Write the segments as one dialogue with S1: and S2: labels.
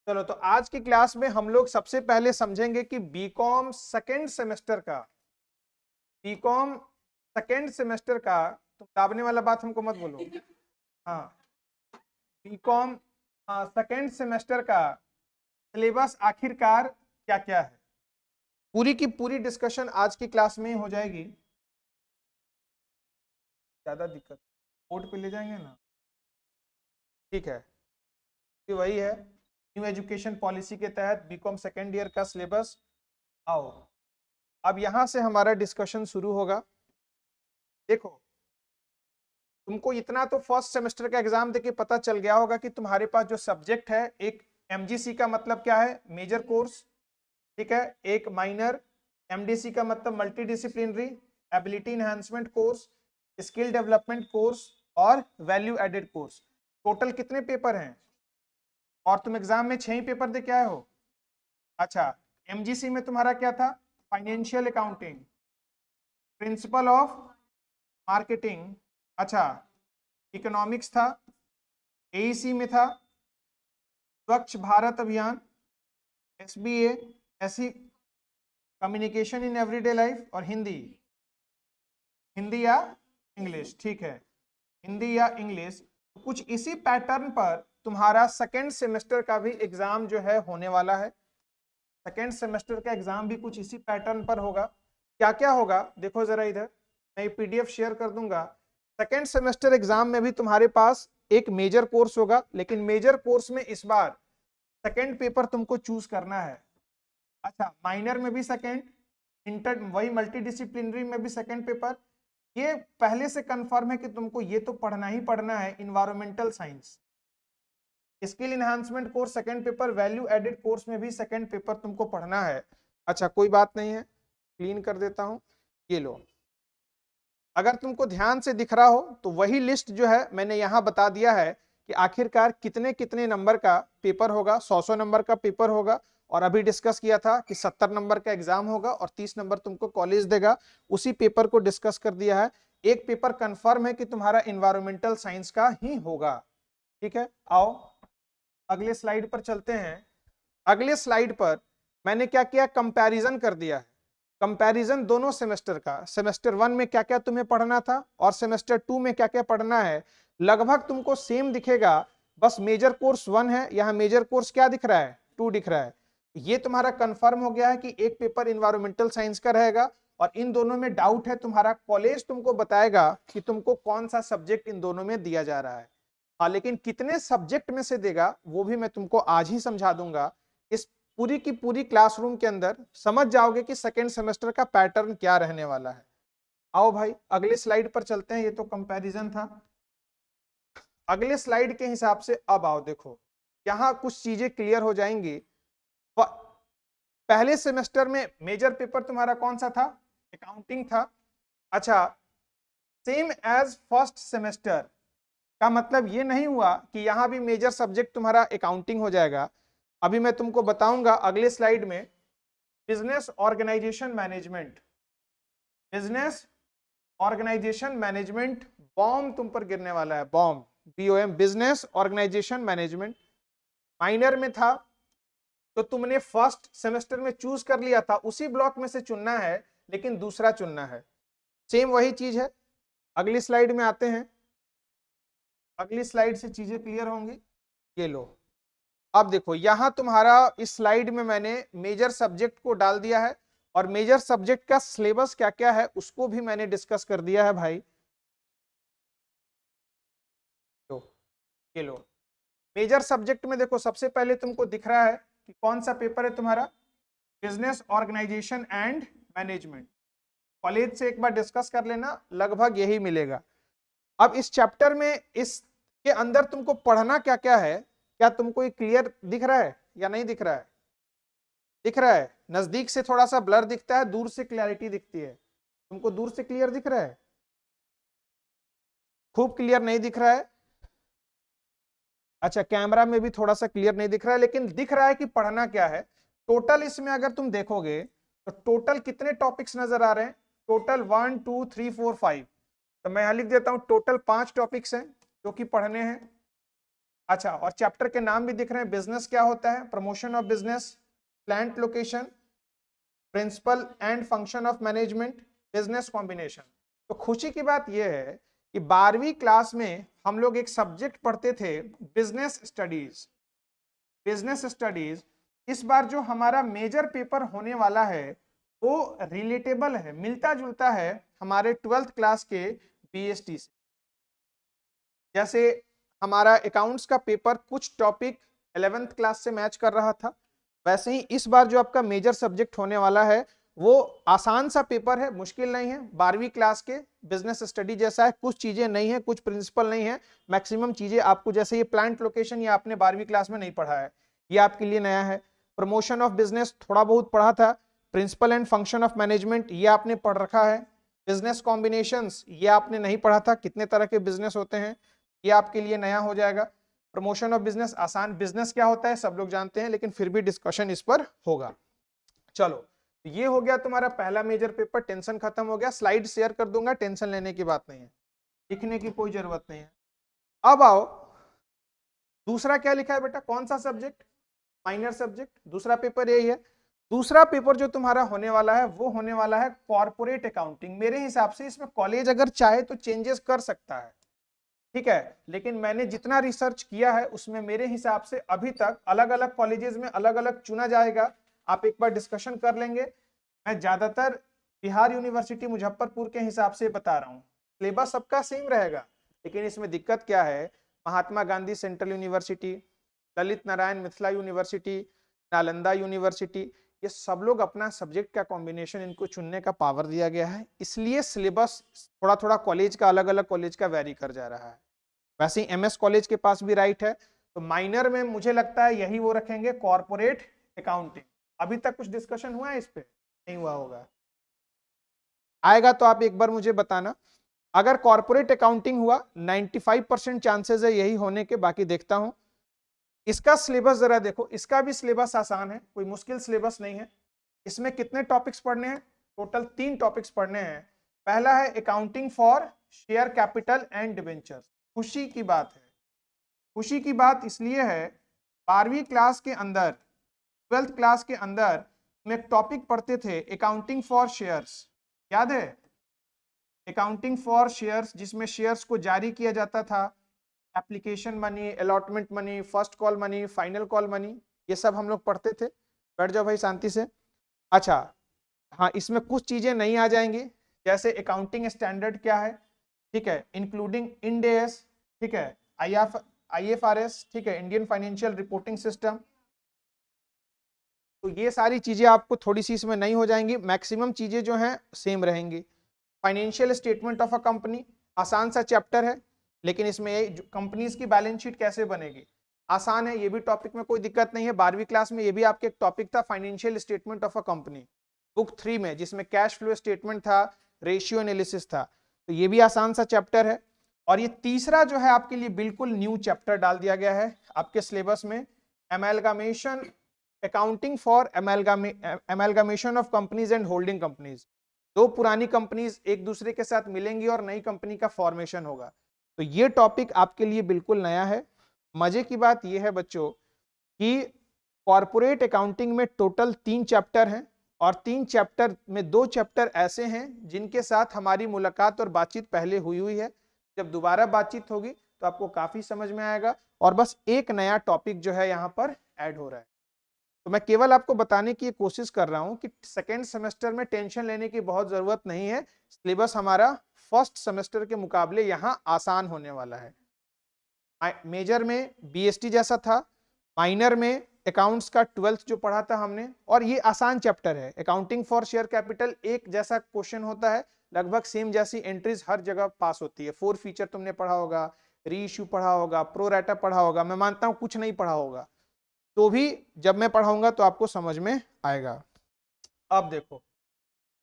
S1: चलो तो आज की क्लास में हम लोग सबसे पहले समझेंगे कि बीकॉम सेकेंड सेमेस्टर का तुम दाबने वाला बात हमको मत बोलो। हाँ, बीकॉम सेकेंड सेमेस्टर का सिलेबस आखिरकार क्या क्या है, पूरी की पूरी डिस्कशन आज की क्लास में ही हो जाएगी। ज्यादा दिक्कत बोर्ड पे ले जाएंगे ना, ठीक है। कि वही है, न्यू एजुकेशन पॉलिसी के तहत बीकॉम सेकेंड ईयर का सिलेबस। आओ, अब यहां से हमारा डिस्कशन शुरू होगा। देखो, तुमको इतना तो फर्स्ट सेमेस्टर का एग्जाम देके पता चल गया होगा कि तुम्हारे पास जो सब्जेक्ट है, एक एमजीसी का मतलब क्या है, मेजर कोर्स, ठीक है। एक माइनर, एमडीसी का मतलब multi disciplinary ability enhancement course, skill development course और वैल्यू एडेड कोर्स। टोटल कितने पेपर हैं? और तुम एग्जाम में 6 ही पेपर दे के आए हो। अच्छा, एमजीसी में तुम्हारा क्या था? Financial accounting, principle of marketing, अच्छा, इकोनॉमिक्स था, एईसी में था स्वच्छ भारत अभियान, एसबीए, ऐसी कम्युनिकेशन इन एवरीडे लाइफ, और हिंदी, हिंदी या इंग्लिश, ठीक है, हिंदी या इंग्लिश। कुछ इसी पैटर्न पर तुम्हारा सेकेंड सेमेस्टर का भी एग्जाम जो है होने वाला है। सेकेंड सेमेस्टर का एग्जाम भी कुछ इसी पैटर्न पर होगा। क्या क्या होगा देखो जरा इधर, मैं पीडीएफ शेयर कर दूंगा। सेकेंड सेमेस्टर एग्जाम में भी तुम्हारे पास एक मेजर कोर्स होगा, लेकिन मेजर कोर्स में इस बार सेकेंड पेपर तुमको चूज करना है। अच्छा, माइनर में भी सेकेंड, इंटर वही मल्टीडिसिप्लिनरी में भी सेकेंड पेपर। ये पहले से कंफर्म है कि तुमको ये तो पढ़ना ही पढ़ना है, environmental science, skill enhancement course second paper, value added course में भी सेकंड पेपर तुमको पढ़ना है। अच्छा, कोई बात नहीं है, क्लीन कर देता हूं, ये लो। अगर तुमको ध्यान से दिख रहा हो तो वही लिस्ट जो है मैंने यहां बता दिया है कि आखिरकार कितने कितने नंबर का पेपर होगा। 100 नंबर का पेपर होगा, और अभी डिस्कस किया था कि 70 नंबर का एग्जाम होगा और 30 नंबर तुमको कॉलेज देगा। उसी पेपर को डिस्कस कर दिया है। एक पेपर कंफर्म है कि तुम्हारा इन्वायरमेंटल साइंस का ही होगा, ठीक है। आओ अगले स्लाइड पर चलते हैं। अगले स्लाइड पर मैंने क्या किया, कंपैरिजन कर दिया है। कंपैरिजन दोनों सेमेस्टर का, सेमेस्टर 1 में क्या क्या तुम्हें पढ़ना था और सेमेस्टर 2 में क्या क्या पढ़ना है, लगभग तुमको सेम दिखेगा। बस मेजर कोर्स 1 है, यहाँ मेजर कोर्स क्या दिख रहा है, 2 दिख रहा है। ये तुम्हारा कंफर्म हो गया है कि एक पेपर इन्वायरमेंटल साइंस का रहेगा, और इन दोनों में डाउट है तुम्हारा, कॉलेज तुमको बताएगा कि तुमको कौन सा सब्जेक्ट इन दोनों में दिया जा रहा है। हाँ, लेकिन कितने सब्जेक्ट में से देगा वो भी मैं तुमको आज ही समझा दूंगा। इस पूरी की पूरी क्लासरूम के अंदर समझ जाओगे कि सेकेंड सेमेस्टर का पैटर्न क्या रहने वाला है। आओ भाई अगले स्लाइड पर चलते हैं, ये तो कंपैरिजन था। अगले स्लाइड के हिसाब से अब आओ, देखो यहां कुछ चीजें क्लियर हो जाएंगी। पहले सेमेस्टर में मेजर पेपर तुम्हारा कौन सा था, अकाउंटिंग था। अच्छा, सेम एज फर्स्ट सेमेस्टर का मतलब ये नहीं हुआ कि यहां भी मेजर सब्जेक्ट तुम्हारा अकाउंटिंग हो जाएगा। अभी मैं तुमको बताऊंगा अगले स्लाइड में। Business organisation management, business organisation management, bomb तुम पर गिरने वाला है, bomb, BOM, business organisation management. Minor में था तो तुमने फर्स्ट सेमेस्टर में चूज कर लिया था, उसी ब्लॉक में से चुनना है, लेकिन दूसरा चुनना है। सेम वही चीज है। अगली स्लाइड में आते हैं, अगली स्लाइड से चीजें क्लियर होंगी। ये लो, अब देखो यहां तुम्हारा इस स्लाइड में मैंने मेजर सब्जेक्ट को डाल दिया है, और मेजर सब्जेक्ट का सिलेबस क्या क्या है उसको भी मैंने डिस्कस कर दिया है भाई। लो, ये लो, मेजर सब्जेक्ट में देखो सबसे पहले तुमको दिख रहा है कि कौन सा पेपर है तुम्हारा, business organisation and management. College से एक बार डिस्कस कर लेना, लगभग यही मिलेगा। अब इस चैप्टर में इसके अंदर तुमको पढ़ना क्या क्या है, क्या तुमको ये क्लियर दिख रहा है या नहीं दिख रहा है? दिख रहा है, नजदीक से थोड़ा सा ब्लर दिखता है, दूर से क्लैरिटी दिखती है। तुमको दूर से क्लियर दिख रहा है, खूब क्लियर नहीं दिख रहा है। अच्छा, कैमरा में भी थोड़ा सा क्लियर नहीं दिख रहा है, लेकिन दिख रहा है कि पढ़ना क्या है। टोटल इसमें अगर तुम देखोगे तो टोटल कितने टॉपिक्स नजर आ रहे हैं, टोटल 1 2 3 4 5। तो मैं यहां लिख देता हूं, टोटल 5 टॉपिक्स हैं जो कि पढ़ने हैं। अच्छा, और चैप्टर के नाम भी दिख रहे हैं, बिजनेस क्या होता है, promotion of business, plant location, principle and function of management, business combination. तो खुशी की बात यह है कि 12वीं क्लास में हम लोग एक सब्जेक्ट पढ़ते थे बिजनेस स्टडीज। बिजनेस स्टडीज इस बार जो हमारा मेजर पेपर होने वाला है वो रिलेटेबल है, मिलता जुलता है हमारे 12th क्लास के बीएसटी से। जैसे हमारा अकाउंट्स का पेपर कुछ टॉपिक 11th क्लास से मैच कर रहा था, वैसे ही इस बार जो आपका मेजर सब्जेक्ट होने वाला है वो आसान सा पेपर है, मुश्किल नहीं है। 12वीं क्लास के बिजनेस स्टडी जैसा है, कुछ चीजें नहीं है, कुछ प्रिंसिपल नहीं है, मैक्सिमम चीजें आपको, जैसे ये प्लांट लोकेशन, ये आपने 12वीं क्लास में नहीं पढ़ा है, ये आपके लिए नया है। प्रमोशन ऑफ बिजनेस थोड़ा बहुत पढ़ा था, principle and function of management ये आपने पढ़ रखा है, बिजनेस कॉम्बिनेशंस ये आपने नहीं पढ़ा था, कितने तरह के बिजनेस होते हैं, ये आपके लिए नया हो जाएगा। प्रमोशन ऑफ बिजनेस आसान, बिजनेस क्या होता है सब लोग जानते हैं, लेकिन फिर भी डिस्कशन इस पर होगा। चलो, ये हो गया तुम्हारा पहला मेजर पेपर, टेंशन खत्म हो गया। स्लाइड शेयर कर दूंगा, टेंशन लेने की बात नहीं है, लिखने की कोई जरूरत नहीं है। अब आओ, दूसरा क्या लिखा है बेटा, कौन सा सब्जेक्ट, माइनर सब्जेक्ट, दूसरा पेपर यही है। दूसरा पेपर जो तुम्हारा होने वाला है वो होने वाला है कॉर्पोरेट अकाउंटिंग। मेरे हिसाब से इसमें कॉलेज अगर चाहे तो चेंजेस कर सकता है, ठीक है, लेकिन मैंने जितना रिसर्च किया है उसमें मेरे हिसाब से अभी तक अलग अलग कॉलेजेस में अलग अलग चुना जाएगा। आप एक बार डिस्कशन कर लेंगे। मैं ज्यादातर बिहार यूनिवर्सिटी मुजफ्फरपुर के हिसाब से बता रहा हूँ, सिलेबस सबका सेम रहेगा, लेकिन इसमें दिक्कत क्या है, Mahatma Gandhi central university, Lalit Narayan Mithila university, Nalanda university, ये सब लोग अपना सब्जेक्ट का कॉम्बिनेशन इनको चुनने का पावर दिया गया है, इसलिए सिलेबस थोड़ा थोड़ा कॉलेज का, अलग अलग कॉलेज का वेरी कर जा रहा है। वैसे ही एमएस कॉलेज के पास भी राइट है। तो माइनर में मुझे लगता है यही वो रखेंगे, कॉर्पोरेट अकाउंटिंग। अभी तक कुछ डिस्कशन हुआ है इस पे, नहीं हुआ होगा, आएगा तो आप एक बार मुझे बताना। अगर कॉर्पोरेट अकाउंटिंग हुआ 95% चांसेस है यही होने के, बाकी देखता हूं। इसका सिलेबस जरा देखो, इसका भी सिलेबस आसान है, कोई मुश्किल सिलेबस नहीं है। इसमें कितने टॉपिक्स पढ़ने हैं, टोटल 3 टॉपिक्स पढ़ने हैं। पहला है accounting for share capital and debenture. खुशी की बात है, खुशी की बात इसलिए है, 12वीं क्लास के अंदर, 12th क्लास के अंदर हम एक टॉपिक पढ़ते थे अकाउंटिंग फॉर शेयर्स, याद है, अकाउंटिंग फॉर शेयर्स, जिसमें शेयर्स को जारी किया जाता था, application money, allotment money, first call money, final call money, ये सब हम लोग पढ़ते थे। बैठ जाओ भाई शांति से। अच्छा, हाँ, इसमें कुछ चीजें नहीं आ जाएंगी, जैसे अकाउंटिंग स्टैंडर्ड क्या है, ठीक है, इंक्लूडिंग इंड एस, ठीक है, IFRS, ठीक है, इंडियन फाइनेंशियल रिपोर्टिंग सिस्टम। तो ये सारी चीजें आपको थोड़ी सी इसमें नहीं हो जाएंगी, मैक्सिमम चीजें जो हैं सेम रहेंगी। Financial statement of a company आसान सा चैप्टर है, लेकिन इसमें कंपनीज की बैलेंस शीट कैसे बनेगी आसान है, ये भी टॉपिक में कोई दिक्कत नहीं है। 12वीं क्लास में ये भी आपके एक टॉपिक था, financial statement of a company, book 3 में, जिसमें कैश फ्लो स्टेटमेंट था, रेशियो एनालिसिस था, तो ये भी आसान सा चैप्टर है। और ये तीसरा जो है आपके लिए बिल्कुल न्यू चैप्टर डाल दिया गया है आपके सिलेबस में, amalgamation, accounting for amalgamation of companies and holding companies. दो पुरानी कंपनीज एक दूसरे के साथ मिलेंगी और नई कंपनी का फॉर्मेशन होगा, तो ये टॉपिक आपके लिए बिल्कुल नया है। मजे की बात यह है बच्चों कि कॉर्पोरेट अकाउंटिंग में टोटल 3 चैप्टर हैं, और 3 चैप्टर में 2 चैप्टर ऐसे हैं जिनके साथ हमारी मुलाकात और बातचीत पहले हुई है। जब दोबारा बातचीत होगी तो आपको काफी समझ में आएगा, और बस एक नया टॉपिक जो है यहाँ पर ऐड हो रहा है। तो मैं केवल आपको बताने की कोशिश कर रहा हूं कि सेकेंड सेमेस्टर में टेंशन लेने की बहुत जरूरत नहीं है, सिलेबस हमारा फर्स्ट सेमेस्टर के मुकाबले यहां आसान होने वाला है। मेजर में बीएसटी जैसा था, माइनर में अकाउंट्स का 12th जो पढ़ा था हमने, और ये आसान चैप्टर है। अकाउंटिंग फॉर शेयर कैपिटल एक जैसा क्वेश्चन होता है, लगभग सेम जैसी एंट्रीज हर जगह पास होती है। 4 फीचर तुमने पढ़ा होगा, री इश्यू पढ़ा होगा, प्रो राटा पढ़ा होगा, मैं मानता हूं कुछ नहीं पढ़ा होगा, तो भी जब मैं पढ़ाऊंगा तो आपको समझ में आएगा। अब देखो,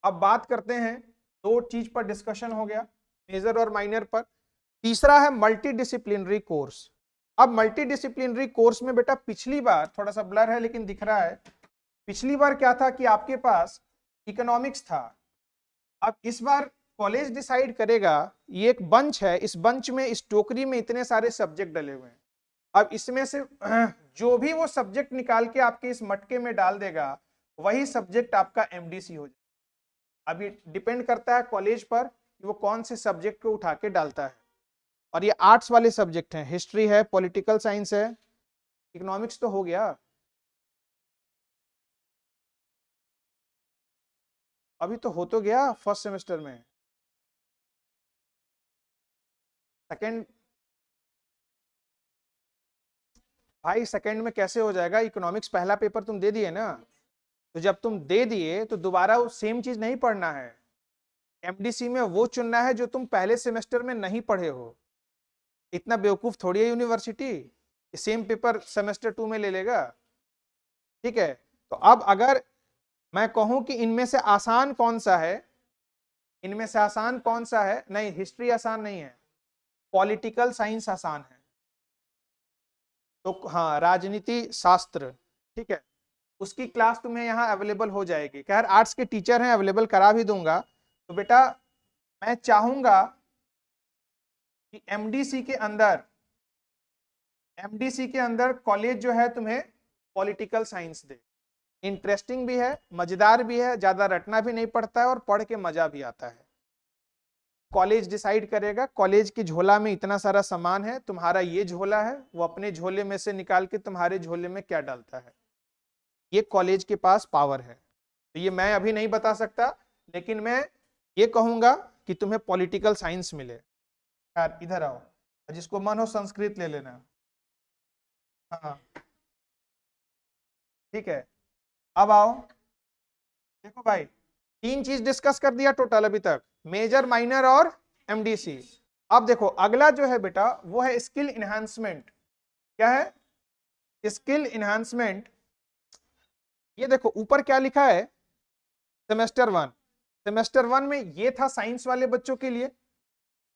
S1: अब बात करते हैं, 2 चीज पर डिस्कशन हो गया, मेजर और माइनर पर। तीसरा है मल्टी डिसिप्लिनरी कोर्स। अब मल्टी डिसिप्लिनरी कोर्स में बेटा पिछली बार, थोड़ा सा ब्लर है लेकिन दिख रहा है, पिछली बार क्या था कि आपके पास इकोनॉमिक्स था। अब इस बार कॉलेज डिसाइड करेगा, ये एक बंच है, इस बंच में, इस टोकरी में इतने सारे सब्जेक्ट डले हुए हैं, अब इसमें से जो भी वो सब्जेक्ट निकाल के आपके इस मटके में डाल देगा वही सब्जेक्ट आपका एमडीसी हो जाएगा। अब ये डिपेंड करता है कॉलेज पर कि वो कौन से सब्जेक्ट को उठा के डालता है। और ये आर्ट्स वाले सब्जेक्ट हैं, हिस्ट्री है, पॉलिटिकल साइंस है, इकोनॉमिक्स तो हो गया, अभी तो हो तो गया फर्स्ट सेमेस्टर में। सेकंड भाई सेकंड में कैसे हो जाएगा, इकोनॉमिक्स पहला पेपर तुम दे दिए ना, तो जब तुम दे दिए तो दोबारा वो सेम चीज नहीं पढ़ना है। एमडीसी में वो चुनना है जो तुम पहले सेमेस्टर में नहीं पढ़े हो। इतना बेवकूफ थोड़ी है यूनिवर्सिटी, सेम पेपर सेमेस्टर 2 में ले लेगा। ठीक है, तो अब अगर मैं कहूं कि इनमें से आसान कौन सा है, इनमें से आसान कौन सा है, नहीं हिस्ट्री आसान नहीं है, पॉलिटिकल साइंस आसान है। तो हाँ, राजनीति शास्त्र, ठीक है, उसकी क्लास तुम्हें यहाँ अवेलेबल हो जाएगी। खैर आर्ट्स के टीचर हैं, अवेलेबल करा भी दूंगा। तो बेटा मैं चाहूंगा कि एमडीसी के अंदर कॉलेज जो है तुम्हें पॉलिटिकल साइंस दे। इंटरेस्टिंग भी है, मजेदार भी है, ज्यादा रटना भी नहीं पड़ता है और पढ़ के मजा भी आता है। कॉलेज डिसाइड करेगा, कॉलेज की झोला में इतना सारा सामान है, तुम्हारा ये झोला है, वो अपने झोले में से निकाल के तुम्हारे झोले में क्या डालता है, ये कॉलेज के पास पावर है। तो ये मैं अभी नहीं बता सकता, लेकिन मैं ये कहूंगा कि तुम्हें पॉलिटिकल साइंस मिले। यार इधर आओ, जिसको मन हो संस्कृत ले लेना। हाँ ठीक है, अब आओ, देखो भाई 3 चीज डिस्कस कर दिया टोटल अभी तक, मेजर माइनर और एमडीसी। अब देखो अगला जो है बेटा वो है स्किल इनहांसमेंट। क्या है? Skill enhancement. ये देखो ऊपर क्या लिखा है, सेमेस्टर 1। सेमेस्टर 1 में ये था साइंस वाले बच्चों के लिए,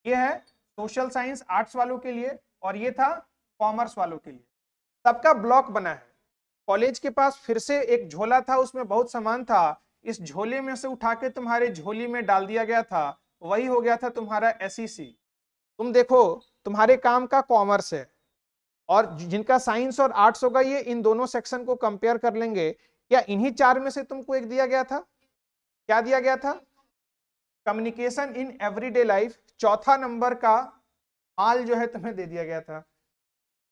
S1: ये है सोशल साइंस आर्ट्स वालों के लिए, और ये था कॉमर्स वालों के लिए। सबका ब्लॉक बना है। कॉलेज के पास फिर से एक झोला था, उसमें बहुत सामान था, इस झोले में से उठा के तुम्हारे झोली में डाल दिया गया था, वही हो गया था तुम्हारा एसईसी। तुम देखो तुम्हारे काम का कॉमर्स है और जिनका साइंस और आर्ट्स होगा ये इन दोनों सेक्शन को कंपेयर कर लेंगे, या इन्हीं 4 में से तुमको एक दिया गया था। क्या दिया गया था? कम्युनिकेशन इन एवरीडे लाइफ, चौथा नंबर का माल जो है तुम्हें दे दिया गया था।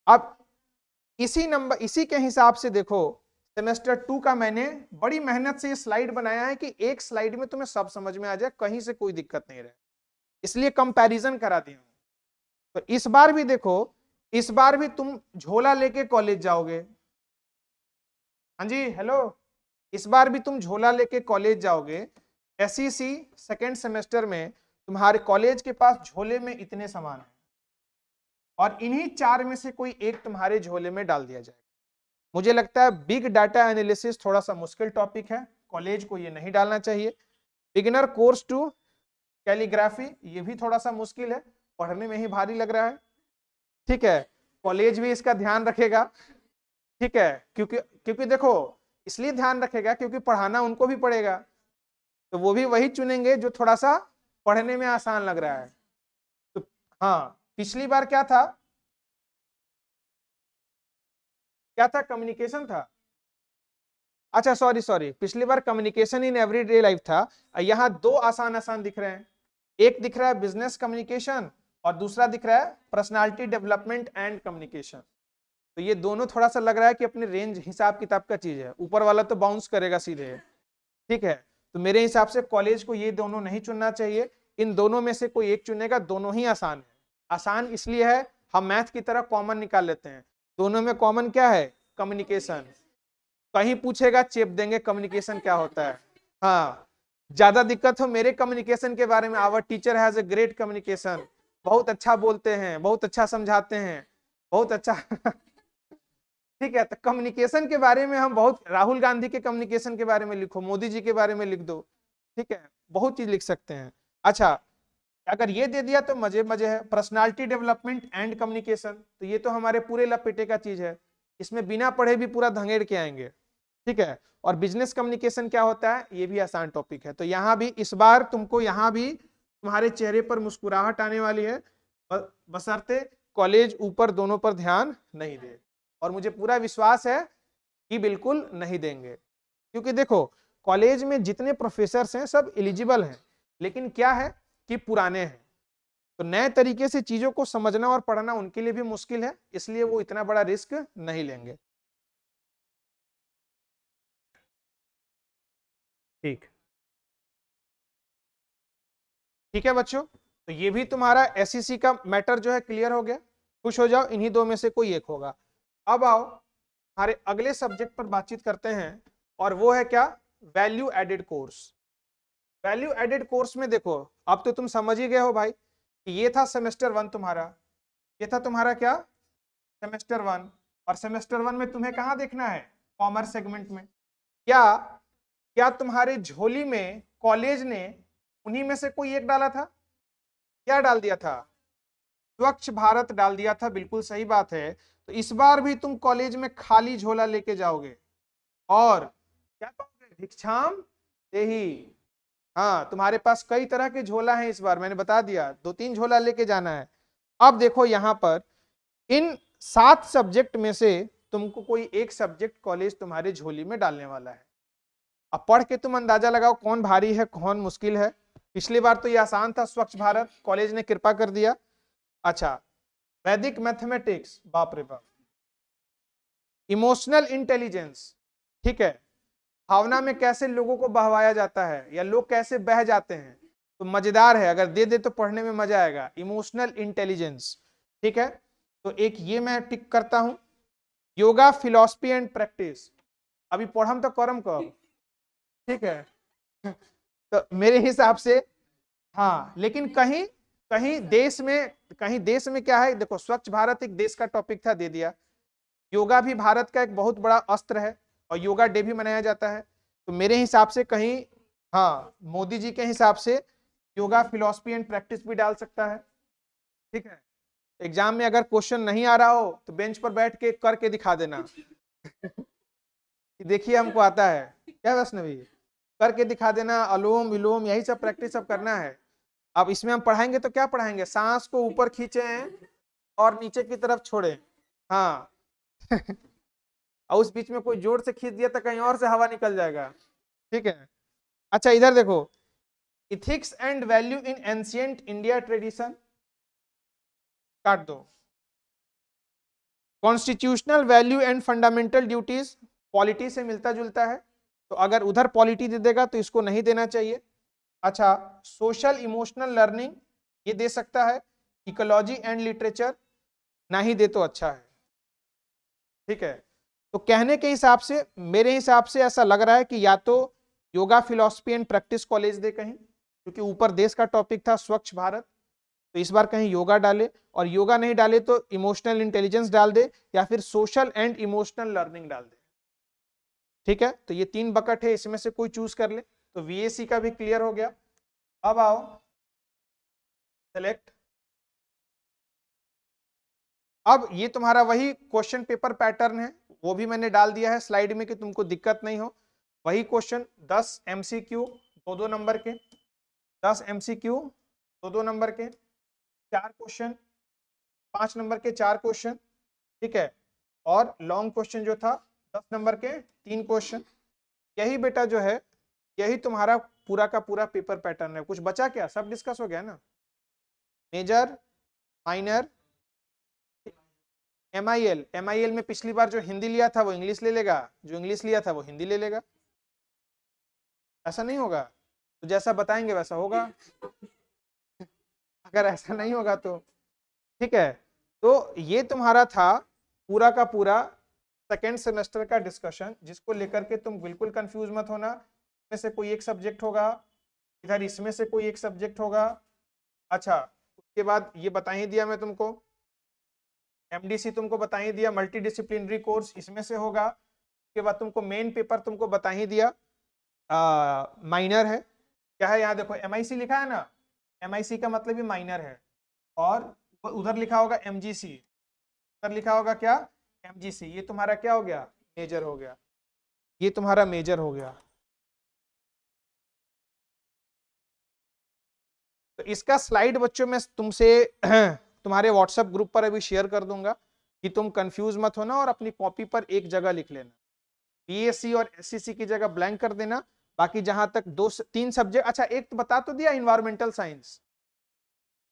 S1: अब इसी के हिसाब से देखो सेमेस्टर 2 का मैंने बड़ी मेहनत से ये स्लाइड बनाया है कि एक स्लाइड में तुम्हें सब समझ में आ जाए, कहीं से कोई दिक्कत नहीं रहे, इसलिए कंपैरिजन करा दिया। तो इस बार भी देखो, इस बार भी तुम झोला लेके कॉलेज जाओगे। हाँ जी हेलो, इस बार भी तुम झोला लेके कॉलेज जाओगे। एसईसी सेकेंड सेमेस्टर में तुम्हारे कॉलेज के पास झोले में इतने सामान है और इन्हीं 4 में से कोई एक तुम्हारे झोले में डाल दिया जाएगा। मुझे लगता है बिग डाटा एनालिसिस थोड़ा सा मुश्किल टॉपिक है, कॉलेज को ये नहीं डालना चाहिए। बिगिनर कोर्स टू कैलीग्राफी, ये भी थोड़ा सा मुश्किल है, पढ़ने में ही भारी लग रहा है। ठीक है, कॉलेज भी इसका ध्यान रखेगा। ठीक है, क्योंकि देखो इसलिए ध्यान रखेगा क्योंकि पढ़ाना उनको भी पड़ेगा, तो वो भी वही चुनेंगे जो थोड़ा सा पढ़ने में आसान लग रहा है। तो हाँ, पिछली बार क्या था, कम्युनिकेशन था। अच्छा सॉरी, पिछली बार कम्युनिकेशन इन एवरीडे लाइफ था। यहाँ 2 आसान आसान दिख रहे हैं, एक दिख रहा है बिजनेस कम्युनिकेशन और दूसरा दिख रहा है पर्सनालिटी डेवलपमेंट एंड कम्युनिकेशन। तो ये दोनों थोड़ा सा लग रहा है कि अपने रेंज हिसाब किताब का चीज है, ऊपर वाला तो बाउंस करेगा सीधे। ठीक है, तो मेरे हिसाब से कॉलेज को ये दोनों नहीं चुनना चाहिए, इन दोनों में से कोई एक चुनेगा। दोनों ही आसान है, आसान इसलिए है हम मैथ की तरह कॉमन निकाल लेते हैं। दोनों में कॉमन क्या है? कम्युनिकेशन। कहीं पूछेगा चेप देंगे कम्युनिकेशन क्या होता है। हाँ, ज्यादा दिक्कत हो मेरे कम्युनिकेशन के बारे में, our teacher has a great communication, बहुत अच्छा बोलते हैं, बहुत अच्छा समझाते हैं, बहुत अच्छा ठीक है, तो कम्युनिकेशन के बारे में हम बहुत, राहुल गांधी के कम्युनिकेशन के बारे में लिखो, मोदी जी के बारे में लिख दो, ठीक है, बहुत चीज लिख सकते हैं। अच्छा, अगर ये दे दिया तो मजे मजे है। पर्सनालिटी डेवलपमेंट एंड कम्युनिकेशन, तो ये तो हमारे पूरे लपेटे का चीज है, इसमें बिना पढ़े भी पूरा धंगेड़ के आएंगे। ठीक है, और बिजनेस कम्युनिकेशन क्या होता है, ये भी आसान टॉपिक है। तो यहाँ भी इस बार तुमको यहाँ भी तुम्हारे चेहरे पर मुस्कुराहट आने वाली है, बशर्ते कॉलेज ऊपर दोनों पर ध्यान नहीं दे, और मुझे पूरा विश्वास है कि बिल्कुल नहीं देंगे, क्योंकि देखो कॉलेज में जितने प्रोफेसर्स हैं सब एलिजिबल हैं, लेकिन क्या है कि पुराने हैं, तो नए तरीके से चीजों को समझना और पढ़ना उनके लिए भी मुश्किल है, इसलिए वो इतना बड़ा रिस्क नहीं लेंगे। ठीक ठीक है बच्चों, तो ये भी तुम्हारा एसईसी का मैटर जो है क्लियर हो गया। खुश हो जाओ, इन्हीं दो में से कोई एक होगा। अब आओ हमारे अगले सब्जेक्ट पर बातचीत करते हैं, और वो है क्या, value added course. Value added course में देखो, अब तो तुम समझ ही गए हो भाई कि ये था सेमेस्टर 1 तुम्हारा, ये था तुम्हारा क्या, सेमेस्टर 1। और सेमेस्टर 1 में तुम्हें कहाँ देखना है, कॉमर्स सेगमेंट में। क्या क्या तुम्हारे झोली में कॉलेज ने उन्हीं में से कोई एक डाला था, क्या डाल दिया था, स्वच्छ भारत डाल दिया था, बिल्कुल सही बात है। तो इस बार भी तुम कॉलेज में खाली झोला लेके जाओगे और क्या कहोगे, भिक्षाम देही। हाँ, तुम्हारे पास कई तरह के झोला हैं, इस बार मैंने बता दिया 2-3 झोला लेके जाना है। अब देखो यहाँ पर इन 7 सब्जेक्ट में से तुमको कोई एक सब्जेक्ट कॉलेज तुम्हारे झोली में डालने वाला है। अब पढ़ के तुम अंदाजा लगाओ कौन भारी है कौन मुश्किल है। पिछली बार तो ये आसान था, स्वच्छ भारत, कॉलेज ने कृपा कर दिया। अच्छा, वैदिक मैथमेटिक्स, बाप रे बाप। इमोशनल इंटेलिजेंस, ठीक है, भावना में कैसे लोगों को बहवाया जाता है या लोग कैसे बह जाते हैं, तो मजेदार है, अगर दे दे तो पढ़ने में मजा आएगा। इमोशनल इंटेलिजेंस, ठीक है, तो एक ये मैं टिक करता हूं। योगा फिलॉसफी एंड प्रैक्टिस, अभी पढ़म तो करम कब, ठीक है। तो मेरे हिसाब से हाँ, लेकिन कहीं कहीं देश में क्या है, देखो स्वच्छ भारत एक देश का टॉपिक था, दे दिया। योगा भी भारत का एक बहुत बड़ा अस्त्र है और योगा डे भी मनाया जाता है, तो मेरे हिसाब से कहीं हाँ, मोदी जी के हिसाब से योगा फिलॉसफी एंड प्रैक्टिस भी डाल सकता है, ठीक है। एग्जाम में अगर क्वेश्चन नहीं आ रहा हो तो बेंच पर बैठ के करके दिखा देना कि देखिए हमको आता है, क्या वैष्णवी, करके दिखा देना, अनुलोम विलोम यही सब प्रैक्टिस सब करना है। अब इसमें हम पढ़ाएंगे तो क्या पढ़ाएंगे, सांस को ऊपर खींचे और नीचे की तरफ छोड़े, हाँ और उस बीच में कोई जोर से खींच दिया तो कहीं और से हवा निकल जाएगा, ठीक है। अच्छा इधर देखो, ethics and value in ancient India tradition, काट दो। Constitutional value and fundamental duties, polity से मिलता जुलता है, तो अगर उधर पॉलिटी दे देगा तो इसको नहीं देना चाहिए। अच्छा, सोशल इमोशनल लर्निंग ये दे सकता है, इकोलॉजी एंड लिटरेचर ना ही दे तो अच्छा है, ठीक है। तो कहने के हिसाब से मेरे हिसाब से ऐसा लग रहा है कि या तो yoga philosophy and practice college दे कहीं, क्योंकि ऊपर देश का टॉपिक था स्वच्छ भारत, तो इस बार कहीं योगा डाले, और योगा नहीं डाले तो इमोशनल इंटेलिजेंस डाल दे, या फिर सोशल एंड इमोशनल लर्निंग डाल दे, ठीक है। तो ये 3 बकेट है, इसमें से कोई चूज कर ले। तो वीएसी का भी क्लियर हो गया। अब आओ सेलेक्ट। अब ये तुम्हारा वही क्वेश्चन पेपर पैटर्न है, वो भी मैंने डाल दिया है स्लाइड में कि तुमको दिक्कत नहीं हो। वही क्वेश्चन 10 एमसीक्यू 2-2 नंबर के, 10 एमसीक्यू 2-2 नंबर के, 4 क्वेश्चन 5 नंबर के 4 क्वेश्चन, ठीक है। और लॉन्ग क्वेश्चन जो था 10 नंबर के 3 क्वेश्चन। यही बेटा जो है, यही तुम्हारा पूरा का पूरा पेपर पैटर्न है। कुछ बचा क्या, सब डिस्कस हो गया ना। मेजर, माइनर, एमआईएल में पिछली बार जो हिंदी लिया था वो इंग्लिश ले लेगा, जो इंग्लिश लिया था वो हिंदी ले लेगा, ऐसा नहीं होगा, तो जैसा बताएंगे वैसा होगा अगर ऐसा नहीं होगा तो, ठीक है। तो ये तुम्हारा था पूरा का पूरा सेकेंड सेमेस्टर का डिस्कशन, जिसको लेकर के तुम बिल्कुल कंफ्यूज मत होना। इसमें से कोई एक सब्जेक्ट होगा, इधर इसमें से कोई एक सब्जेक्ट होगा। अच्छा, उसके बाद ये बता ही दिया मैं तुमको, एमडीसी तुमको बता ही दिया, मल्टी डिसिप्लिनरी कोर्स इसमें से होगा। उसके बाद तुमको मेन पेपर तुमको बता ही दिया, माइनर है। क्या है यहाँ देखो, एमआईसी लिखा है ना, एमआईसी का मतलब ही माइनर है। और उधर लिखा होगा एमजीसी, उधर लिखा होगा क्या, एमजीसी, ये तुम्हारा क्या हो गया, मेजर हो गया, ये तुम्हारा मेजर हो गया। तो इसका स्लाइड बच्चों में तुमसे तुम्हारे व्हाट्सएप ग्रुप पर अभी शेयर कर दूंगा कि तुम कंफ्यूज मत होना और अपनी कॉपी पर एक जगह लिख लेना। बीएससी और एससीसी की जगह ब्लैंक कर देना। बाकी जहां तक 2-3 सब्जेक्ट, अच्छा एक तो बता तो दिया, इन्वायरमेंटल साइंस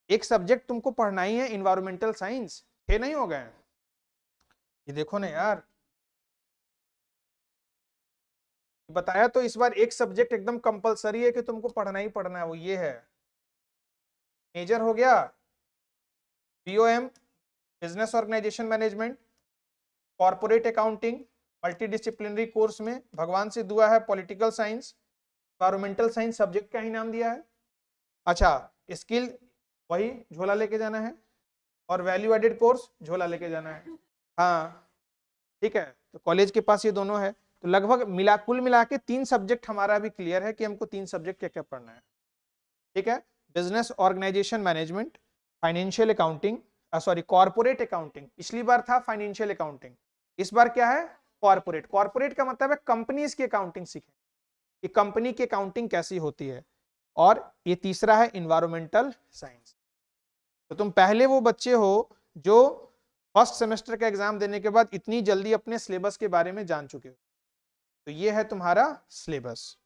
S1: एक सब्जेक्ट तुमको पढ़ना ही है, इन्वायरमेंटल साइंस 6 नहीं हो गए? ये देखो ना यार, बताया तो इस बार एक सब्जेक्ट एकदम कंपलसरी है कि तुमको पढ़ना ही पढ़ना है, वो ये है। मेजर हो गया BOM, business organisation management, corporate accounting, multidisciplinary course में भगवान से दुआ है political science, environmental science subject का ही नाम दिया है। अच्छा स्किल वही झोला लेके जाना है, और वैल्यू एडेड कोर्स झोला लेके जाना है। हाँ ठीक है, तो कॉलेज के पास ये दोनों है, तो लगभग कुल मिला के 3 सब्जेक्ट हमारा भी क्लियर है कि हमको 3 सब्जेक्ट क्या क्या पढ़ना है। ठीक है, business organisation management, financial accounting, sorry corporate accounting, पिछली बार था फाइनेंशियल अकाउंटिंग, इस बार क्या है कॉर्पोरेट। कॉर्पोरेट का मतलब है कंपनीज की अकाउंटिंग सीखें कि कंपनी की अकाउंटिंग कैसी होती है। और ये तीसरा है इन्वायरमेंटल साइंस। तो तुम पहले वो बच्चे हो जो फर्स्ट सेमेस्टर का एग्जाम देने के बाद इतनी जल्दी अपने सिलेबस के बारे में जान चुके हो। तो ये है तुम्हारा सिलेबस।